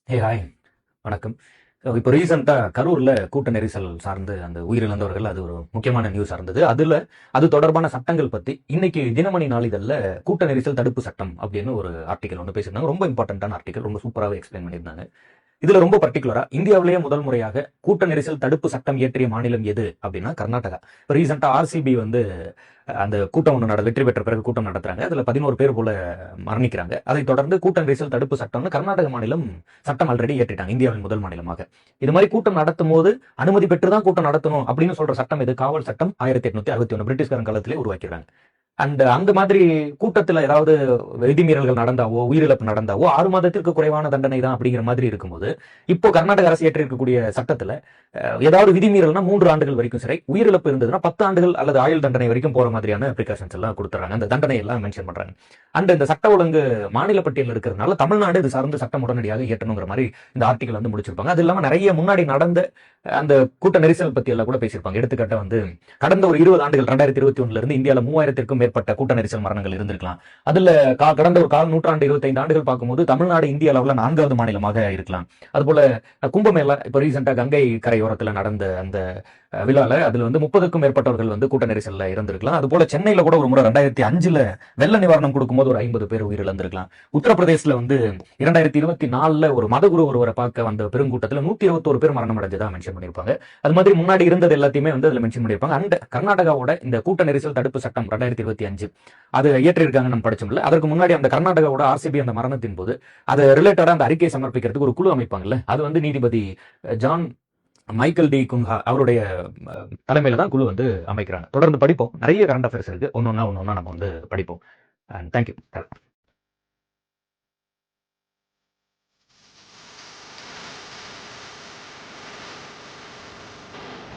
Hi வணக்கம். இப்போ ரீசெண்டாக கரூரில் கூட்ட நெரிசல் சார்ந்து அந்த உயிரிழந்தவர்கள் அது ஒரு முக்கியமான நியூஸாக இருந்தது. அது தொடர்பான சட்டங்கள் பற்றி இன்னைக்கு தினமணி நாளிதழில் கூட்ட நெரிசல் தடுப்பு சட்டம் அப்படின்னு ஒரு ஆர்டிக்கல் ஒன்று பேசியிருந்தாங்க. ரொம்ப இம்பார்ட்டண்ட்டான ஆர்டிக்கல், ரொம்ப சூப்பராகவே எக்ஸ்பிளைன் பண்ணியிருந்தாங்க. இதுல ரொம்ப பர்டிகுலரா இந்தியாவிலேயே முதல் முறையாக கூட்ட நெரிசல் தடுப்பு சட்டம் இயற்றிய மாநிலம் எது அப்படின்னா கர்நாடகா. இப்போ ரீசெண்டா ஆர்சிபி வந்து அந்த கூட்டம் ஒன்று வெற்றி பெற்ற பிறகு கூட்டம் நடத்துறாங்க. அதுல 11 பேர் போல மரணிக்கிறாங்க. அதை தொடர்ந்து கூட்ட நெரிசல் தடுப்பு சட்டம்னு கர்நாடக மாநிலம் சட்டம் ஆல்ரெடி ஏற்றிட்டாங்க, இந்தியாவின் முதல் மாநிலமாக. இது மாதிரி கூட்டம் நடத்தும் போது அனுமதி பெற்றுதான் கூட்டம் நடத்தணும் அப்படின்னு சொல்ற சட்டம் இது காவல் சட்டம் 1861 பிரிட்டிஷ்காரன் காலத்திலே உருவாக்கிறாங்க. அந்த மாதிரி கூட்டத்துல ஏதாவது விதிமீறல்கள் நடந்தாவோ உயிரிழப்பு நடந்தாவோ 6 மாதத்திற்கு குறைவான தண்டனை தான் அப்படிங்கிற மாதிரி இருக்கும்போது, இப்போ கர்நாடக அரசு ஏற்றிருக்கக்கூடிய சட்டத்துல ஏதாவது விதிமீறல்னா 3 ஆண்டுகள் வரைக்கும் சிறை, உயிரிழப்பு இருந்ததுன்னா 10 ஆண்டுகள் அல்லது ஆயுள் தண்டனை வரைக்கும் போற மாதிரியான பிரிகாஷன்ஸ் எல்லாம் கொடுத்துறாங்க. அந்த தண்டனை எல்லாம் மென்ஷன் பண்றாங்க. இந்த சட்ட ஒழுங்கு மாநில பட்டியல் இருக்கிறதுனால தமிழ்நாடு இது சார்ந்து சட்டம் உடனடியாக இயற்றணுங்கிற மாதிரி இந்த ஆர்டிகல் வந்து முடிச்சிருப்பாங்க. அது இல்லாம நிறைய முன்னாடி நடந்த அந்த கூட்ட நெரிசல் பத்தி எல்லாம் கூட பேசியிருப்பாங்க. எடுத்துக்காட்ட வந்து கடந்த ஒரு 20 ஆண்டுகள் 2021 இருந்து இந்தியாவில் 3000க்கும் மேற்பட்ட கூட்ட நெரிசல் மரணங்கள் இருந்திருக்கலாம். அதுல கடந்த ஒரு கால் நூற்றாண்டு 25 ஆண்டுகள் பார்க்கும்போது தமிழ்நாடு இந்திய அளவுல 4வது மாநிலமாக இருக்கலாம். அதுபோல கும்பமேளா இப்போ ரீசெண்டா கங்கை கரையோரத்துல நடந்த அந்த விழால அதுல வந்து 30க்கும் மேற்பட்டவர்கள் வந்து கூட்ட நெரிசல்ல இருந்திருக்கலாம். அது போல சென்னையில கூட ஒரு முறை 2005ல வெள்ள நிவாரணம் கொடுக்கும்போது ஒரு 50 பேர் உயிரிழந்திருக்கலாம். உத்தரப்பிரதேசல வந்து 2024ல ஒரு மதகுரு ஒருவரை பார்க்க வந்த பெருங்கூட்டத்துல 121 பேர் மரணம் அடைஞ்சதா மென்ஷன் பண்ணியிருப்பாங்க. அது மாதிரி முன்னாடி இருந்தது எல்லாத்தையுமே வந்து அதுல மென்ஷன் பண்ணியிருப்பாங்க. அண்ட் கர்நாடகாவோட இந்த கூட்ட நெரிசல் தடுப்பு சட்டம் 2025 அது இயற்றிருக்காங்க, நம்ம படிச்சோம்ல. அதற்கு முன்னாடி அந்த கர்நாடகாவோட ஆர்சிபி அந்த மரணத்தின் போது அது ரிலேட்டடா அந்த அறிக்கையை சமர்ப்பிக்கிறதுக்கு ஒரு குழு அமைப்பாங்கல்ல, அது வந்து நீதிபதி ஜான் மைக்கேல் டி குன்ஹா அவருடைய தலைமையில தான் குழு வந்து அமைக்கிறாங்க. தொடர்ந்து படிப்போம். நிறைய கரண்ட் அஃபேர்ஸ் இருக்கு. ஒன்னொன்னா நம்ம வந்து படிப்போம். And thank you.